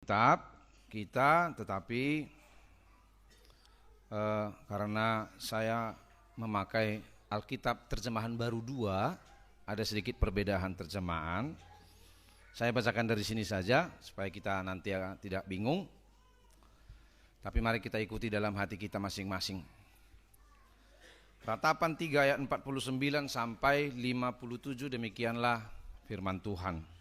Alkitab kita, tetapi karena saya memakai Alkitab terjemahan baru 2, ada sedikit perbedaan terjemahan. Saya bacakan dari sini saja supaya kita nanti tidak bingung. Tapi mari kita ikuti dalam hati kita masing-masing. Ratapan 3 ayat 49 sampai 57, demikianlah firman Tuhan.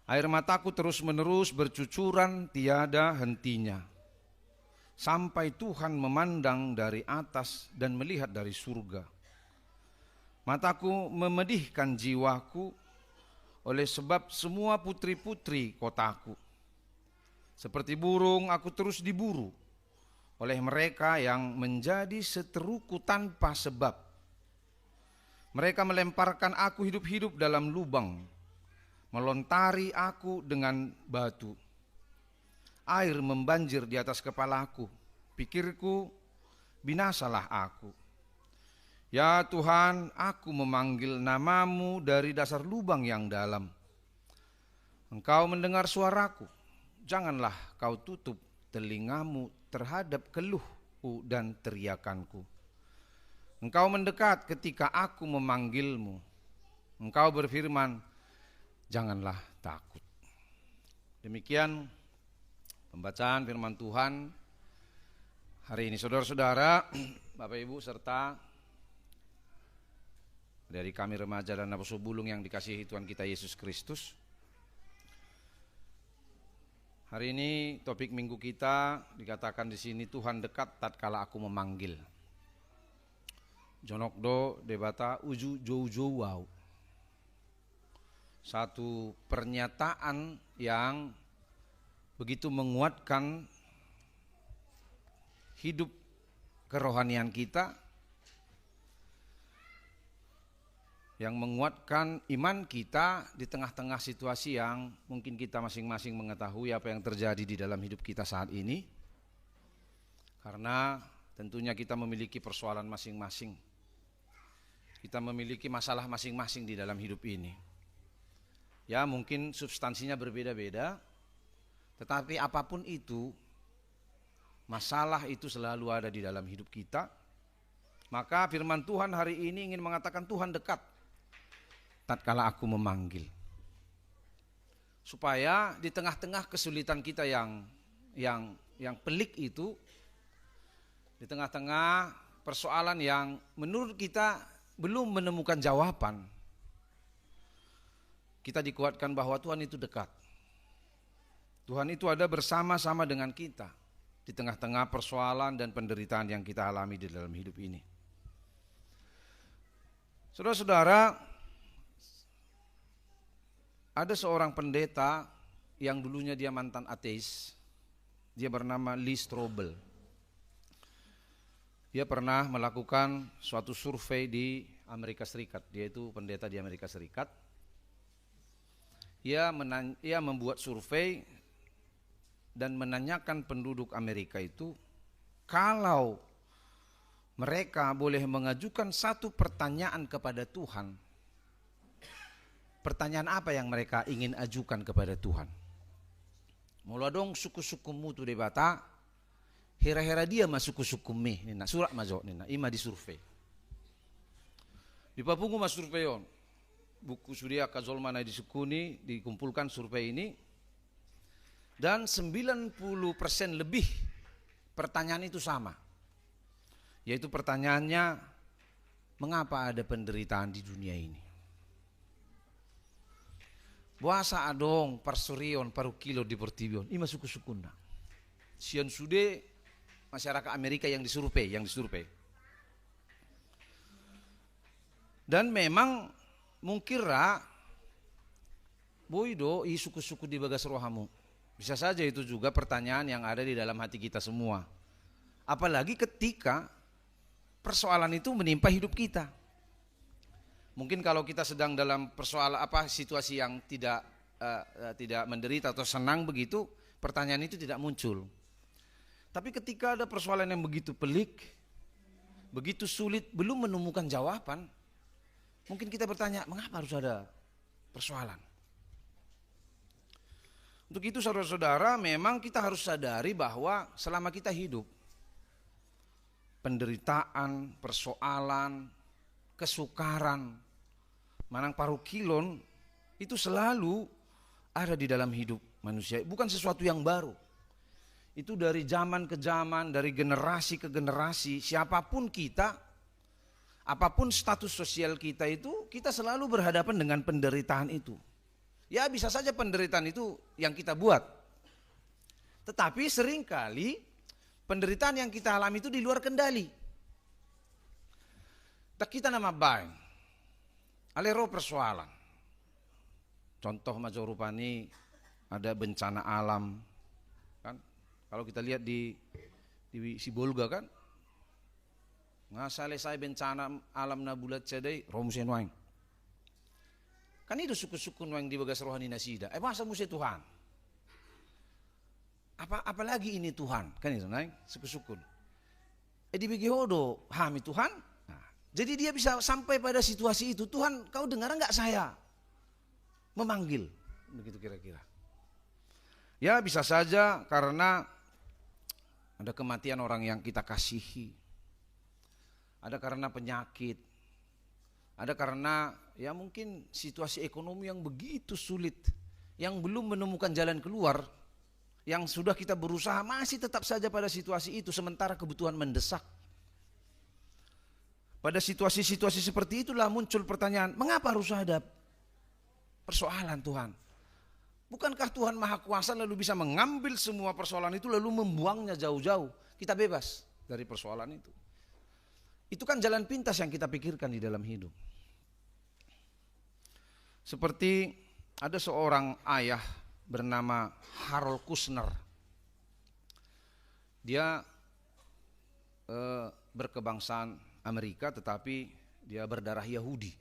Air mataku terus-menerus bercucuran tiada hentinya, sampai Tuhan memandang dari atas dan melihat dari surga. Mataku memedihkan jiwaku oleh sebab semua putri-putri kotaku. Seperti burung aku terus diburu oleh mereka yang menjadi seteruku tanpa sebab. Mereka melemparkan aku hidup-hidup dalam lubang, melontari aku dengan batu. Air membanjir di atas kepalaku, pikirku, binasalah aku. Ya Tuhan, aku memanggil namamu dari dasar lubang yang dalam. Engkau mendengar suaraku, janganlah kau tutup telingamu terhadap keluhku dan teriakanku. Engkau mendekat ketika aku memanggilmu. Engkau berfirman, janganlah takut. Demikian pembacaan firman Tuhan hari ini. Saudara-saudara, Bapak Ibu serta dari kami remaja dan Apostle Bulung yang dikasihi Tuhan kita Yesus Kristus. Hari ini topik minggu kita dikatakan di sini, Tuhan dekat tatkala aku memanggil. Jonokdo debata uju jou wow. Satu pernyataan yang begitu menguatkan hidup kerohanian kita, yang menguatkan iman kita di tengah-tengah situasi yang mungkin kita masing-masing mengetahui apa yang terjadi di dalam hidup kita saat ini. Karena tentunya kita memiliki persoalan masing-masing. Kita memiliki masalah masing-masing di dalam hidup ini. Ya, mungkin substansinya berbeda-beda, tetapi apapun itu, masalah itu selalu ada di dalam hidup kita. Maka firman Tuhan hari ini ingin mengatakan Tuhan dekat tatkala aku memanggil. Supaya di tengah-tengah kesulitan kita yang pelik itu, di tengah-tengah persoalan yang menurut kita belum menemukan jawaban, kita dikuatkan bahwa Tuhan itu dekat. Tuhan itu ada bersama-sama dengan kita di tengah-tengah persoalan dan penderitaan yang kita alami di dalam hidup ini. Saudara-saudara, ada seorang pendeta yang dulunya dia mantan ateis. Dia bernama Lee Strobel. Dia pernah melakukan suatu survei di Amerika Serikat. Dia itu pendeta di Amerika Serikat. Ia membuat survei dan menanyakan penduduk Amerika itu, kalau mereka boleh mengajukan satu pertanyaan kepada Tuhan, pertanyaan apa yang mereka ingin ajukan kepada Tuhan? Mula dong suku-sukumu tu debata, hera-hera dia masuk suku me, nina surat majo nina ima di survei. Di papungu mas surveion, buku sudia kazolmana disukuni dikumpulkan survei ini, dan 90% lebih pertanyaan itu sama. Yaitu pertanyaannya, mengapa ada penderitaan di dunia ini? Buasa adong parsurion paru kilo di portibion ima suku-sukuna. Sian sude masyarakat Amerika yang disurvei. Dan memang mungkira boido i suku-suku di bagas rohamu. Bisa saja itu juga pertanyaan yang ada di dalam hati kita semua. Apalagi ketika persoalan itu menimpa hidup kita. Mungkin kalau kita sedang dalam persoalan situasi yang tidak menderita atau senang begitu, pertanyaan itu tidak muncul. Tapi ketika ada persoalan yang begitu pelik, begitu sulit, belum menemukan jawaban, mungkin kita bertanya, mengapa harus ada persoalan? Untuk itu saudara-saudara, memang kita harus sadari bahwa selama kita hidup, penderitaan, persoalan, kesukaran, manang parukilon itu selalu ada di dalam hidup manusia. Bukan sesuatu yang baru. Itu dari zaman ke zaman, dari generasi ke generasi, siapapun kita, apapun status sosial kita itu, kita selalu berhadapan dengan penderitaan itu. Ya bisa saja penderitaan itu yang kita buat. Tetapi seringkali penderitaan yang kita alami itu di luar kendali. Tak kita nama baik. Alero persoalan. Contoh major rupani ada bencana alam. Kan? Kalau kita lihat di Sibolga kan. Selesai bencana alam na bulat sedai romsen waing. Kan itu suku-suku yang di bagas rohani nasida. Masa musuh Tuhan? Apalagi ini Tuhan? Kan itu naik suku-suku. Di Begihodo hami Tuhan. Nah, jadi dia bisa sampai pada situasi itu. Tuhan, kau dengar enggak saya memanggil? Begitu kira-kira. Ya bisa saja karena ada kematian orang yang kita kasihi. Ada karena penyakit. Ada karena ya mungkin situasi ekonomi yang begitu sulit, yang belum menemukan jalan keluar, yang sudah kita berusaha masih tetap saja pada situasi itu sementara kebutuhan mendesak. Pada situasi-situasi seperti itulah muncul pertanyaan, mengapa harus ada persoalan Tuhan? Bukankah Tuhan Maha Kuasa lalu bisa mengambil semua persoalan itu lalu membuangnya jauh-jauh? Kita bebas dari persoalan itu. Itu kan jalan pintas yang kita pikirkan di dalam hidup. Seperti ada seorang ayah bernama Harold Kushner. Dia berkebangsaan Amerika tetapi dia berdarah Yahudi.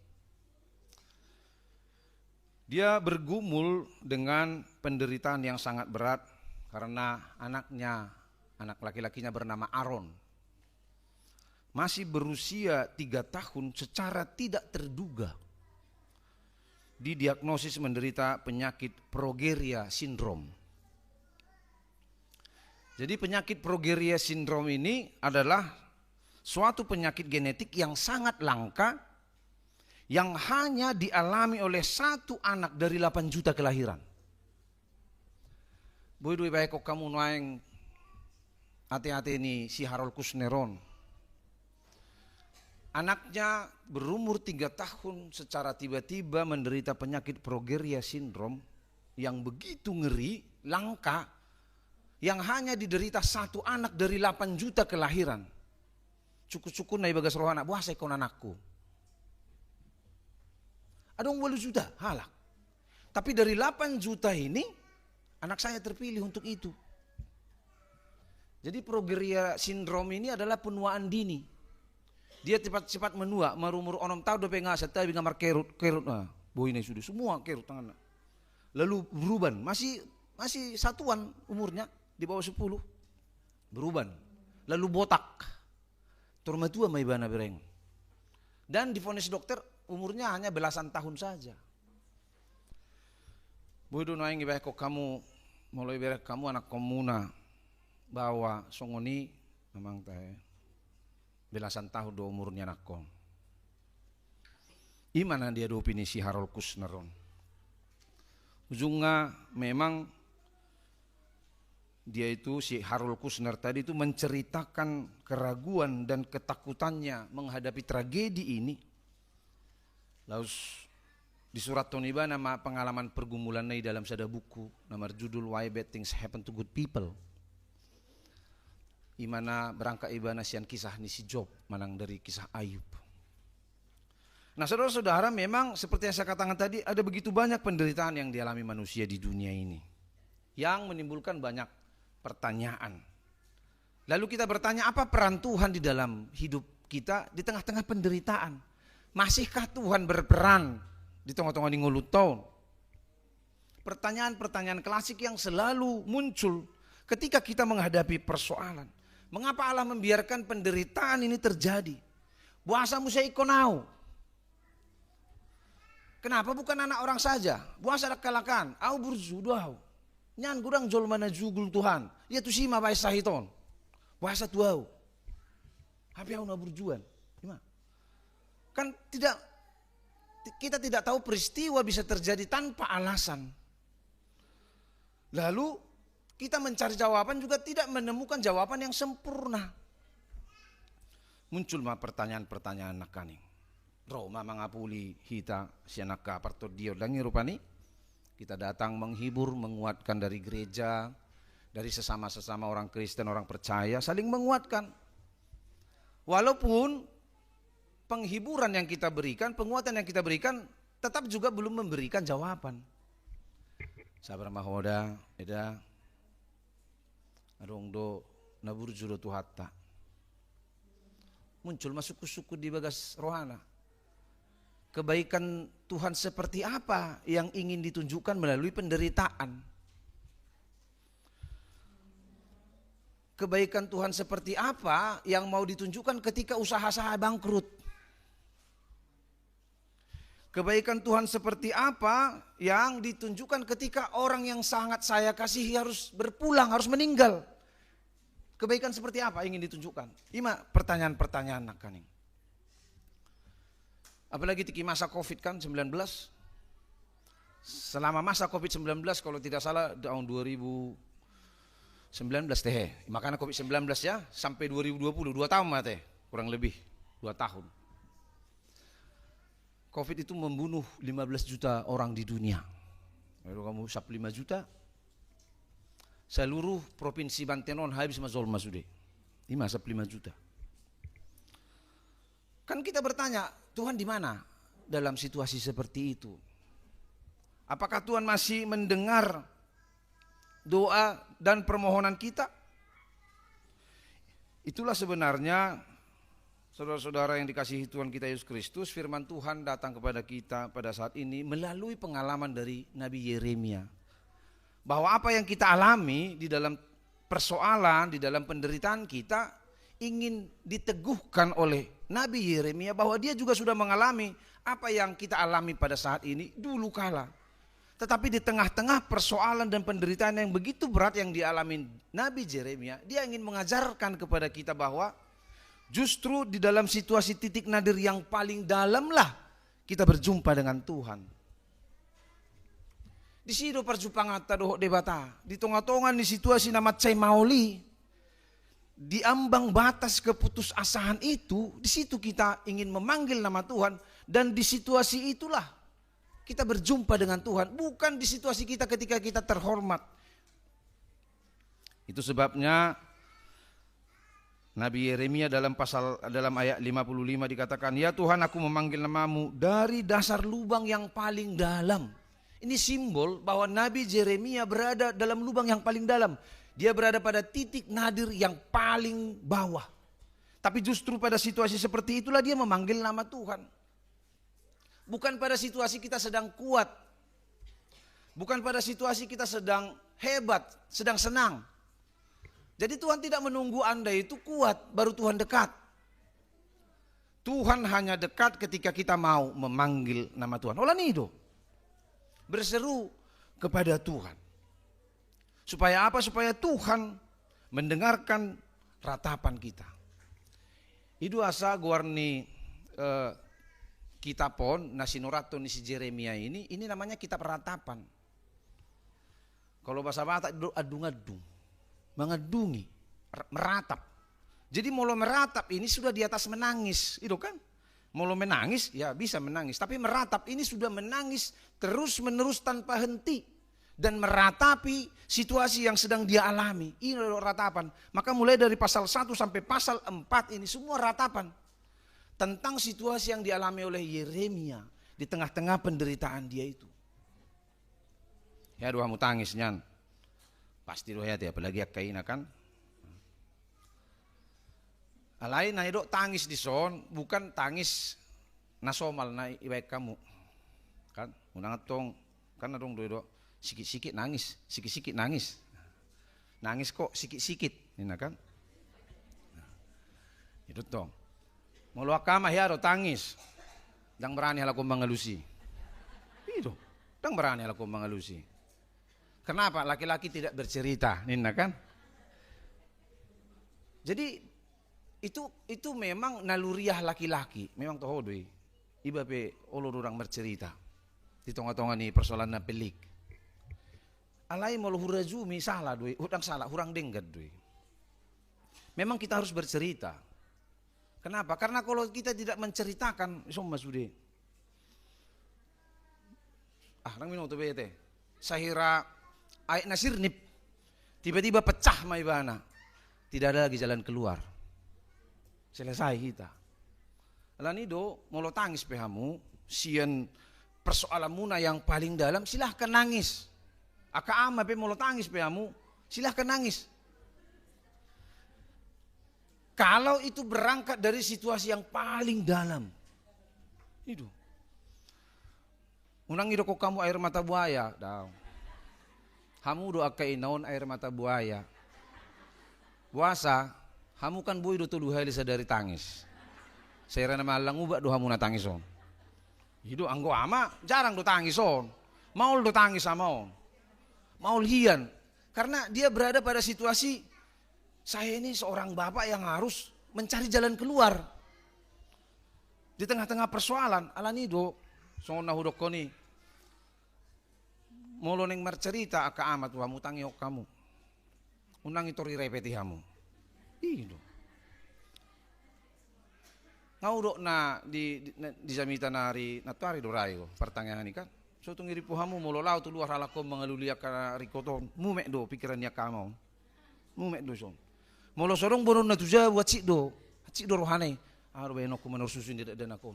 Dia bergumul dengan penderitaan yang sangat berat karena anak laki-lakinya bernama Aaron. Masih berusia 3 tahun secara tidak terduga didiagnosis menderita penyakit progeria syndrome. Jadi penyakit progeria syndrome ini adalah suatu penyakit genetik yang sangat langka yang hanya dialami oleh 1 anak dari 8 juta kelahiran. Boy doi baik kok kamu naeng hati-hati ini si Harold Kushneron. Anaknya berumur 3 tahun secara tiba-tiba menderita penyakit progeria syndrome yang begitu ngeri, langka, yang hanya diderita 1 anak dari 8 juta kelahiran. Cukup-cukup na ibagas rohana, buah saya kon anakku. Adong 8 juta, halak. Tapi dari 8 juta ini, anak saya terpilih untuk itu. Jadi progeria syndrome ini adalah penuaan dini. Dia cepat-cepat menua, marumur 6 tahun dope ngasa tapi ngamar kerut nah. Boy ini sudah semua kerut tangan. Lalu beruban, masih satuan umurnya di bawah 10. Beruban. Lalu botak. Turmatua mai bana bereng. Dan divonis dokter umurnya hanya belasan tahun saja. Boy do naing ibah kok kamu mulai berek kamu anak komuna bawa songoni memang teh belasan tahun do umurnya nakong. Imana dia do opini si Harold Kushneron. Ujungnya memang dia itu si Harold Kushner tadi itu menceritakan keraguan dan ketakutannya menghadapi tragedi ini. Lalu di surat Toniba nama pengalaman pergumulannya dalam sada buku nama judul Why Bad Things Happen to Good People. Imana berangkat ibana sian kisah ni si Job manang dari kisah Ayub. Nah saudara-saudara memang seperti yang saya katakan tadi ada begitu banyak penderitaan yang dialami manusia di dunia ini yang menimbulkan banyak pertanyaan. Lalu kita bertanya apa peran Tuhan di dalam hidup kita di tengah-tengah penderitaan? Masihkah Tuhan berperan di tengah-tengah di ngulutau? Pertanyaan-pertanyaan klasik yang selalu muncul ketika kita menghadapi persoalan. Mengapa Allah membiarkan penderitaan ini terjadi? Buasa musa ikonau. Kenapa bukan anak orang saja? Buasa kalakan, au berzudau. Nyan gudang jol mana jugul Tuhan. Ya tu sima bae sahiton. Bahasa tuau. Hapi au na berjuan. Kan kita tidak tahu peristiwa bisa terjadi tanpa alasan. Lalu kita mencari jawaban juga tidak menemukan jawaban yang sempurna. Muncul mah pertanyaan-pertanyaan nakaning. Roma mangapuli hita sianaka parto dio dangi rupani. Kita datang menghibur, menguatkan dari gereja, dari sesama-sesama orang Kristen, orang percaya, saling menguatkan. Walaupun penghiburan yang kita berikan, penguatan yang kita berikan, tetap juga belum memberikan jawaban. Sabar mahoda, eda, adong do nabur juro tuhatta. Muncul masuk suku di bagas rohana. Kebaikan Tuhan seperti apa yang ingin ditunjukkan melalui penderitaan? Kebaikan Tuhan seperti apa yang mau ditunjukkan ketika usaha saya bangkrut? Kebaikan Tuhan seperti apa yang ditunjukkan ketika orang yang sangat saya kasihi harus berpulang, harus meninggal? Kebaikan seperti apa ingin ditunjukkan? Ima pertanyaan-pertanyaan nakaning. Apalagi tiki masa COVID kan 19. Selama masa COVID-19 kalau tidak salah tahun 2019 teh. Makanya COVID-19 ya sampai 2020 2 tahun mah teh, kurang lebih 2 tahun. COVID itu membunuh 15 juta orang di dunia. Lalu kamu sap 5 juta. Seluruh provinsi Bantenon habis mazol masude. Ini sap 5 juta. Kan kita bertanya, Tuhan di mana dalam situasi seperti itu? Apakah Tuhan masih mendengar doa dan permohonan kita? Itulah sebenarnya saudara-saudara yang dikasihi Tuhan kita Yesus Kristus, firman Tuhan datang kepada kita pada saat ini melalui pengalaman dari Nabi Yeremia. Bahwa apa yang kita alami di dalam persoalan, di dalam penderitaan kita ingin diteguhkan oleh Nabi Yeremia bahwa dia juga sudah mengalami apa yang kita alami pada saat ini dulu kala. Tetapi di tengah-tengah persoalan dan penderitaan yang begitu berat yang dialami Nabi Yeremia, dia ingin mengajarkan kepada kita bahwa justru di dalam situasi titik nadir yang paling dalam lah kita berjumpa dengan Tuhan. Di situ perjumpaan dohok debata, di tengah-tengah di situasi nama cai mauli, di ambang batas keputusasaan itu, di situ kita ingin memanggil nama Tuhan dan di situasi itulah kita berjumpa dengan Tuhan, bukan di situasi kita ketika kita terhormat. Itu sebabnya Nabi Yeremia dalam ayat 55 dikatakan, "Ya Tuhan, aku memanggil namamu dari dasar lubang yang paling dalam." Ini simbol bahwa Nabi Yeremia berada dalam lubang yang paling dalam. Dia berada pada titik nadir yang paling bawah. Tapi justru pada situasi seperti itulah dia memanggil nama Tuhan. Bukan pada situasi kita sedang kuat. Bukan pada situasi kita sedang hebat, sedang senang. Jadi Tuhan tidak menunggu Anda itu kuat, baru Tuhan dekat. Tuhan hanya dekat ketika kita mau memanggil nama Tuhan. Olah nido. Berseru kepada Tuhan. Supaya apa? Supaya Tuhan mendengarkan ratapan kita. Itu asa guarni kitab pon nasinurato ni si Yeremia ini namanya kitab ratapan. Kalau bahasa Batak adung-adung, mengadungi, meratap. Jadi molo meratap ini sudah di atas menangis, itu kan? Molo menangis ya bisa menangis, tapi meratap ini sudah menangis terus menerus tanpa henti dan meratapi situasi yang sedang dia alami. Ini ratapan. Maka mulai dari pasal 1 sampai pasal 4 ini semua ratapan tentang situasi yang dialami oleh Yeremia di tengah-tengah penderitaan dia itu. Ya doa mu tangis nyan. Pasti doa ya apalagi akaina kan. Alain na idok tangis di son bukan tangis nasomal na ibaik kamu. Kan unang atong kan adong do sikit-sikit nangis, sikit-sikit nangis. Nangis kok sikit-sikit, ini kan? Itu tong. Mulu akama hiaro tangis. Dang berani halaku mengelusi. Itu, dang berani halaku mengelusi. Kenapa laki-laki tidak bercerita, Nina kan? Jadi itu memang naluriah laki-laki, memang toh doi. Iba pe ulur orang bercerita. Di tengah-tengah ni persoalan na pelik. Alai mau hurajumi salah doi, hutang salah, hurang denggat doi. Memang kita harus bercerita. Kenapa? Karena kalau kita tidak menceritakan, semua sudah. Nang minum tu bete. Sahira ayat nasir nip. Tiba-tiba pecah maibana. Tidak ada lagi jalan keluar. Selesai kita. Alanido mau lo tangis pehamu, sian persoalan muna yang paling dalam, silahkan nangis. Aka ama pe mau lo tangis pehamu, silahkan nangis. Kalau itu berangkat dari situasi yang paling dalam. Itu. Unang ido ko kamu air mata buaya, daw. Hamu do akai naon air mata buaya. Puasa, hamu kan boy do tuduh hali sadari tangis. Saya rana malang ubak do hamu na tangis on. Hidu anggo ama jarang do tangis on. Maul do tangis sama on. Maul hian. Karena dia berada pada situasi saya ini seorang bapak yang harus mencari jalan keluar. Di tengah-tengah persoalan, alanido sona hudok koni. Molo neng mercerita aka amat wa mutangi ok kamu. Unang itu repeti hamu. Ido. Ngau dok na di jamita nari natuari dorayo pertanyaan ini kan. So tu ngiripu hamu molo lau tu luar halako mengalulia ka rikoton. Mumek do pikirannya kamu. Mumek do son. Molo sorong boron na tuja wacik do. Cik do rohane. Aro beno ko manor susun tidak dan aku.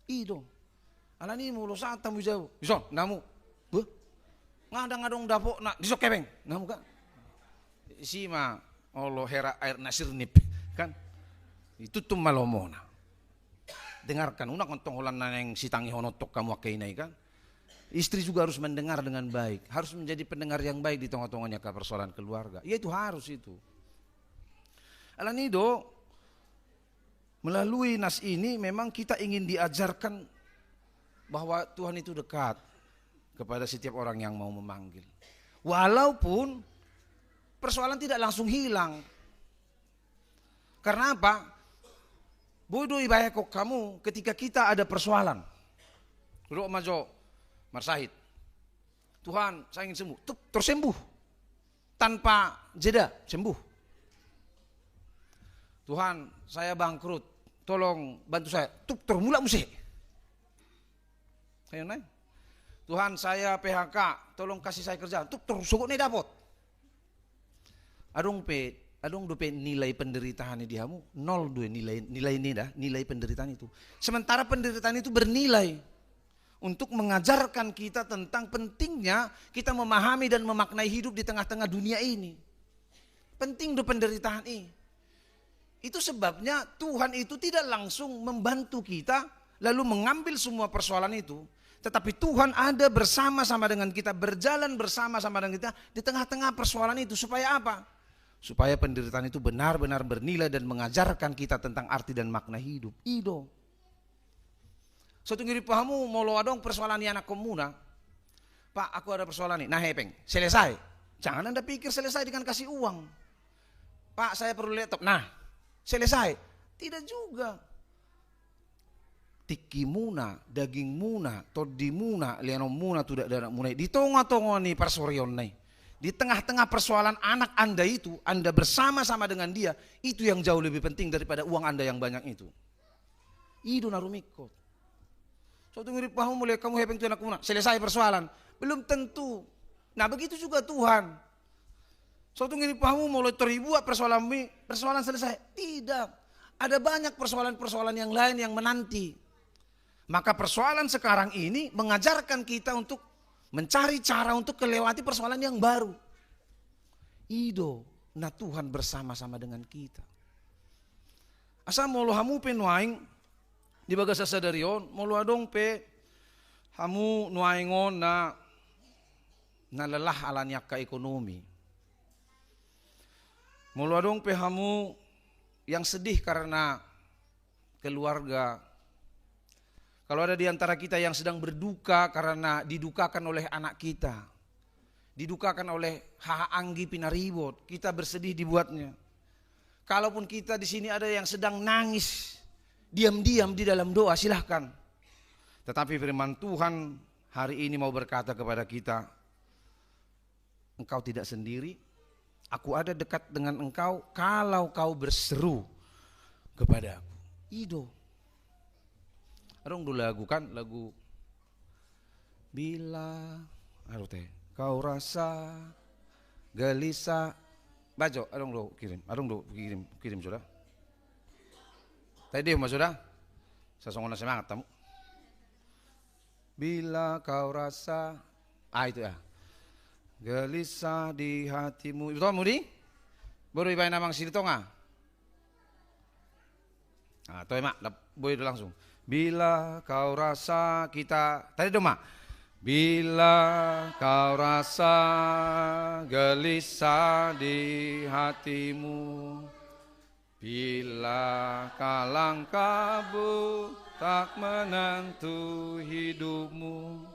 Ido. Alani molo saat tamu jauh. Ison namu. Buh. Ngadang-ngadong dapok nak disok kebeng. Namu kan. Si ma Allah hera air nasir nip kan. Itu tuh malomona. Dengarkan unak ontong holan nang sitangi honotok kamu akainai kan. Istri juga harus mendengar dengan baik. Harus menjadi pendengar yang baik di tengah-tengahnya ke persoalan keluarga. Ya itu harus itu. Alanido melalui nas ini memang kita ingin diajarkan bahwa Tuhan itu dekat kepada setiap orang yang mau memanggil. Walaupun persoalan tidak langsung hilang. Karena apa? Bodoh ibayak kok kamu ketika kita ada persoalan. Duduk majo marsahid. Tuhan, saya ingin sembuh. Tuh, tersembuh. Tanpa jeda, sembuh. Tuhan, saya bangkrut. Tolong bantu saya. Tuh, termula musik. Ayo naik. Tuhan, saya PHK. Tolong kasih saya kerjaan. Tuh, tersukuk nih dapat. Adong dope nilai penderitaan di kamu nol dua nilai ini dah nilai penderitaan itu. Sementara penderitaan itu bernilai untuk mengajarkan kita tentang pentingnya kita memahami dan memaknai hidup di tengah-tengah dunia ini. Penting do penderitaan ini. Itu sebabnya Tuhan itu tidak langsung membantu kita lalu mengambil semua persoalan itu. Tetapi Tuhan ada bersama-sama dengan kita, berjalan bersama-sama dengan kita di tengah-tengah persoalan itu. Supaya apa? Supaya penderitaan itu benar-benar bernilai dan mengajarkan kita tentang arti dan makna hidup. Ido. Suatu ngiri pahamu mau lo adong persoalan ni anak komuna. Pak, aku ada persoalan nih. Nah hepeng, selesai. Jangan Anda pikir selesai dengan kasih uang. Pak, saya perlu laptop. Nah, selesai. Tidak juga. Tiki muna, daging muna, todi muna, lianom muna, tidak ada muna. Di tengah-tengah nih persorion nih. Di tengah-tengah persoalan anak Anda itu, Anda bersama-sama dengan dia, itu yang jauh lebih penting daripada uang Anda yang banyak itu. Itu narumikot. Suatu ngiri pahamu mulai kamu hepeng tuh anak muna, selesai persoalan. Belum tentu. Nah begitu juga Tuhan. Suatu ngiri pahamu mulai teribuat persoalan selesai. Tidak. Ada banyak persoalan-persoalan yang lain yang menanti. Maka persoalan sekarang ini mengajarkan kita untuk mencari cara untuk kelewati persoalan yang baru. Ido, nah Tuhan bersama-sama dengan kita. Asa molo hamu pe nuaing di bagasa sadarion, molo adong pe hamu nuaingon na lelah alanya ka ekonomi. Molo adong pe hamu yang sedih karena keluarga. Kalau ada di antara kita yang sedang berduka karena didukakan oleh anak kita. didukakan oleh Haha Anggi Pinaribot, kita bersedih dibuatnya. Kalaupun kita di sini ada yang sedang nangis, diam-diam di dalam doa, silahkan. Tetapi firman Tuhan hari ini mau berkata kepada kita, engkau tidak sendiri, aku ada dekat dengan engkau kalau kau berseru kepada aku. Ido. Arong dulu lagu kan, lagu bila kau rasa gelisah. Baca, arong do kirim sudah. Tadi mas sudah. Sasongon na semangat tamu. Bila kau rasa, itu ya. Gelisah di hatimu. Itu mudi? Baru ibain namang silito nga. Toh emak, boleh langsung. Bila kau rasa kita, tadi dong mak. Bila kau rasa gelisah di hatimu, bila kalang kabut tak menentu hidupmu,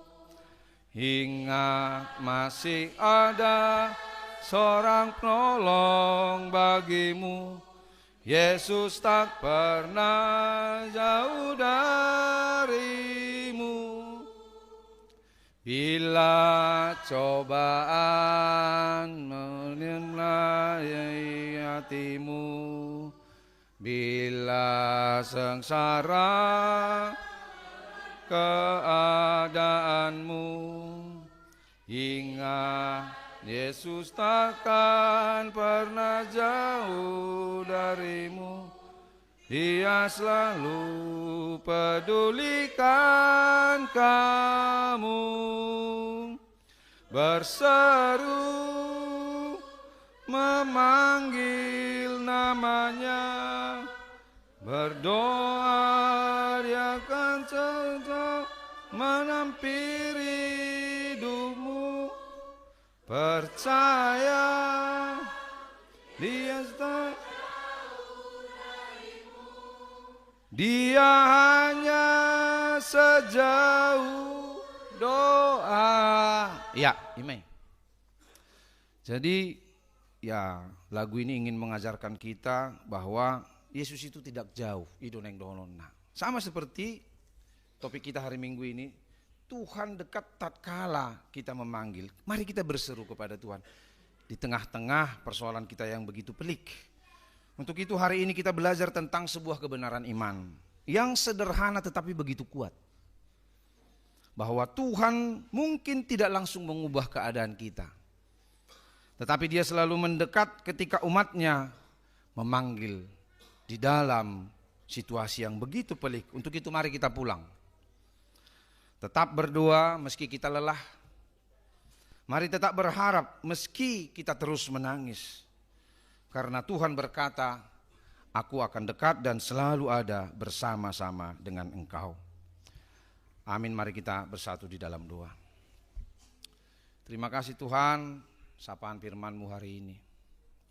ingat masih ada seorang penolong bagimu. Yesus tak pernah jauh darimu. Bila cobaan menimai hatimu, bila sengsara keadaanmu, ingat Yesus takkan pernah jauh darimu. Dia selalu pedulikan kamu. Berseru memanggil namanya, berdoa dia akan tetap menampiri hidupmu. Percaya dia tak, dia hanya sejauh doa. Ya, Imai. Jadi ya lagu ini ingin mengajarkan kita bahwa Yesus itu tidak jauh. Idoneng donona. Sama seperti topik kita hari Minggu ini. Tuhan dekat tatkala kita memanggil. Mari kita berseru kepada Tuhan. Di tengah-tengah persoalan kita yang begitu pelik. Untuk itu hari ini kita belajar tentang sebuah kebenaran iman. Yang sederhana tetapi begitu kuat. Bahwa Tuhan mungkin tidak langsung mengubah keadaan kita. Tetapi dia selalu mendekat ketika umatnya memanggil di dalam situasi yang begitu pelik. Untuk itu mari kita pulang. Tetap berdoa meski kita lelah. Mari tetap berharap meski kita terus menangis. Karena Tuhan berkata, aku akan dekat dan selalu ada bersama-sama dengan engkau. Amin, mari kita bersatu di dalam doa. Terima kasih Tuhan, sapaan firman-Mu hari ini.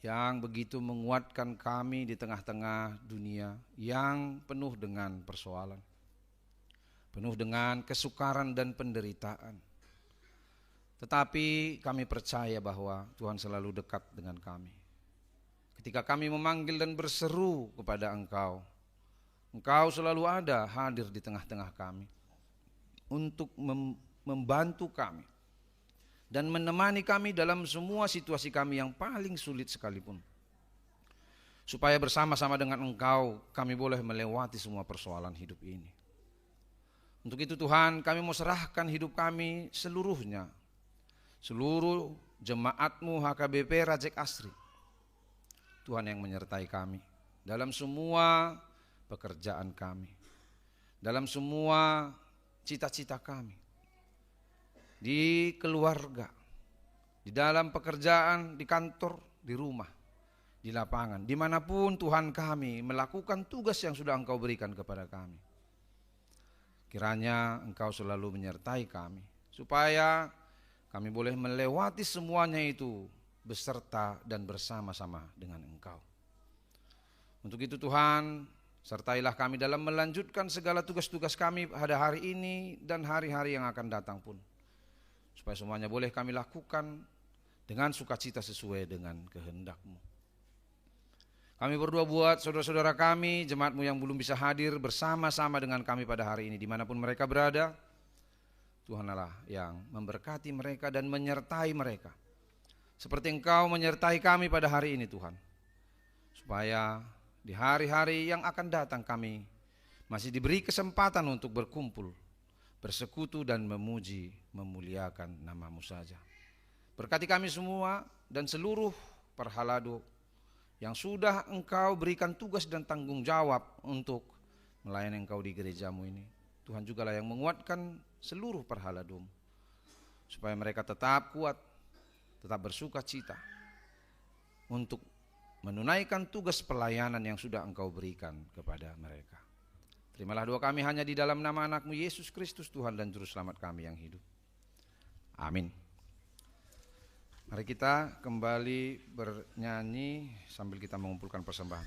Yang begitu menguatkan kami di tengah-tengah dunia yang penuh dengan persoalan. Penuh dengan kesukaran dan penderitaan. Tetapi kami percaya bahwa Tuhan selalu dekat dengan kami. Ketika kami memanggil dan berseru kepada Engkau, Engkau selalu ada hadir di tengah-tengah kami untuk membantu kami dan menemani kami dalam semua situasi kami yang paling sulit sekalipun. Supaya bersama-sama dengan Engkau kami boleh melewati semua persoalan hidup ini. Untuk itu Tuhan, kami mau serahkan hidup kami seluruhnya. Seluruh jemaat-Mu HKBP Rajek Asri. Tuhan yang menyertai kami dalam semua pekerjaan kami. Dalam semua cita-cita kami. Di keluarga, di dalam pekerjaan, di kantor, di rumah, di lapangan. Dimanapun Tuhan kami melakukan tugas yang sudah Engkau berikan kepada kami. Kiranya Engkau selalu menyertai kami, supaya kami boleh melewati semuanya itu beserta dan bersama-sama dengan Engkau. Untuk itu Tuhan, sertailah kami dalam melanjutkan segala tugas-tugas kami pada hari ini dan hari-hari yang akan datang pun. Supaya semuanya boleh kami lakukan dengan sukacita sesuai dengan kehendak-Mu. Kami berdoa buat saudara-saudara kami, jemaat-Mu yang belum bisa hadir bersama-sama dengan kami pada hari ini, dimanapun mereka berada. Tuhan Allah yang memberkati mereka dan menyertai mereka, seperti Engkau menyertai kami pada hari ini Tuhan. Supaya di hari-hari yang akan datang kami masih diberi kesempatan untuk berkumpul, bersekutu dan memuji, memuliakan nama-Mu saja. Berkati kami semua dan seluruh perhalado yang sudah Engkau berikan tugas dan tanggung jawab untuk melayani Engkau di gereja-Mu ini. Tuhan jugalah yang menguatkan seluruh perhalado-Mu, supaya mereka tetap kuat, tetap bersuka cita untuk menunaikan tugas pelayanan yang sudah Engkau berikan kepada mereka. Terimalah doa kami hanya di dalam nama anak-Mu Yesus Kristus, Tuhan dan Juru Selamat kami yang hidup. Amin. Mari kita kembali bernyanyi sambil kita mengumpulkan persembahan.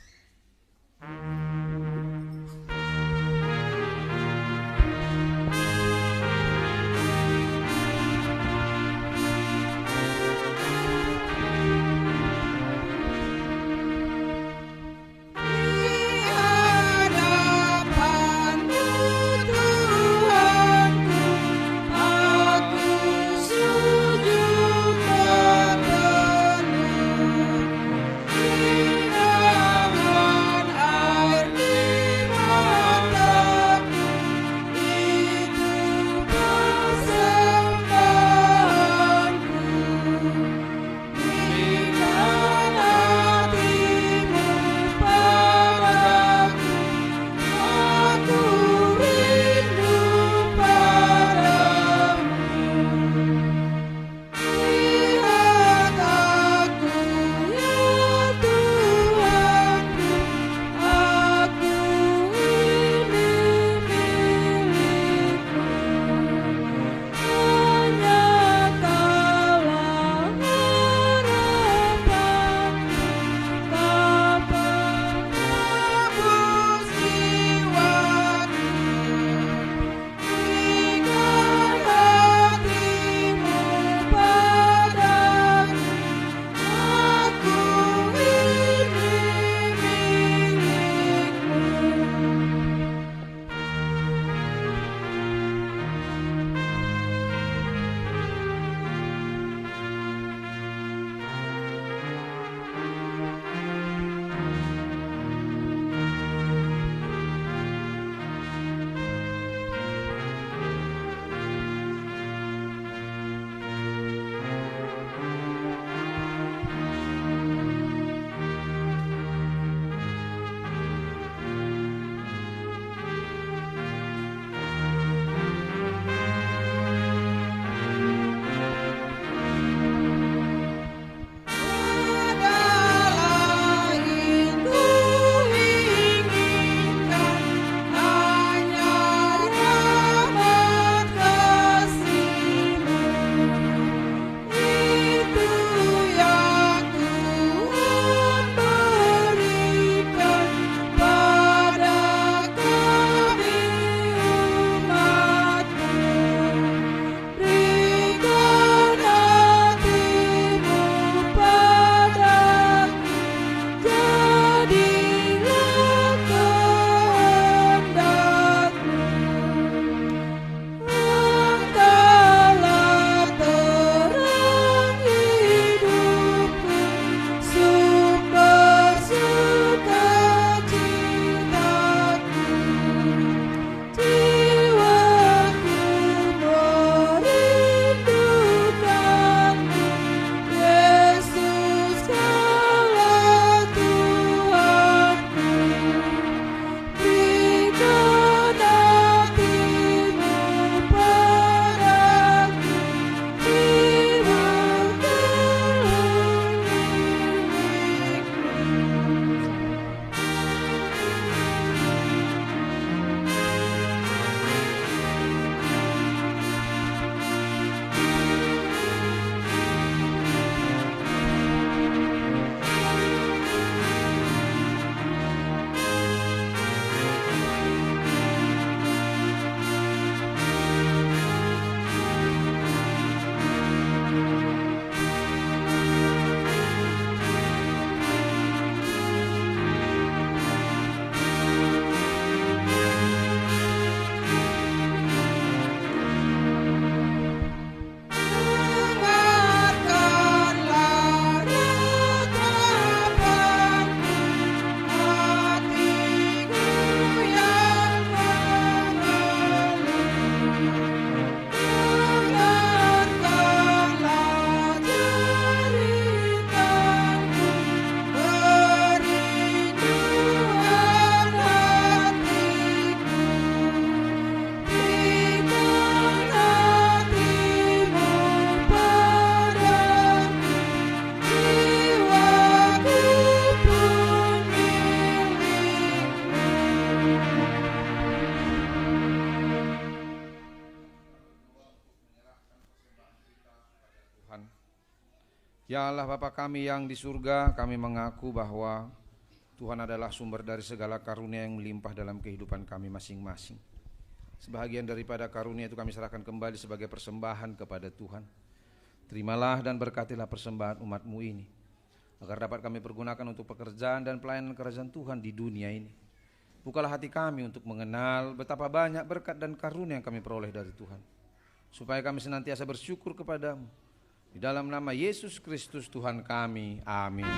Ya Allah Bapa kami yang di surga, kami mengaku bahwa Tuhan adalah sumber dari segala karunia yang melimpah dalam kehidupan kami masing-masing. Sebahagian daripada karunia itu kami serahkan kembali sebagai persembahan kepada Tuhan. Terimalah dan berkatilah persembahan umat-Mu ini, agar dapat kami pergunakan untuk pekerjaan dan pelayanan kerajaan Tuhan di dunia ini. Bukalah hati kami untuk mengenal betapa banyak berkat dan karunia yang kami peroleh dari Tuhan, supaya kami senantiasa bersyukur kepadamu. Di dalam nama Yesus Kristus Tuhan kami, amin.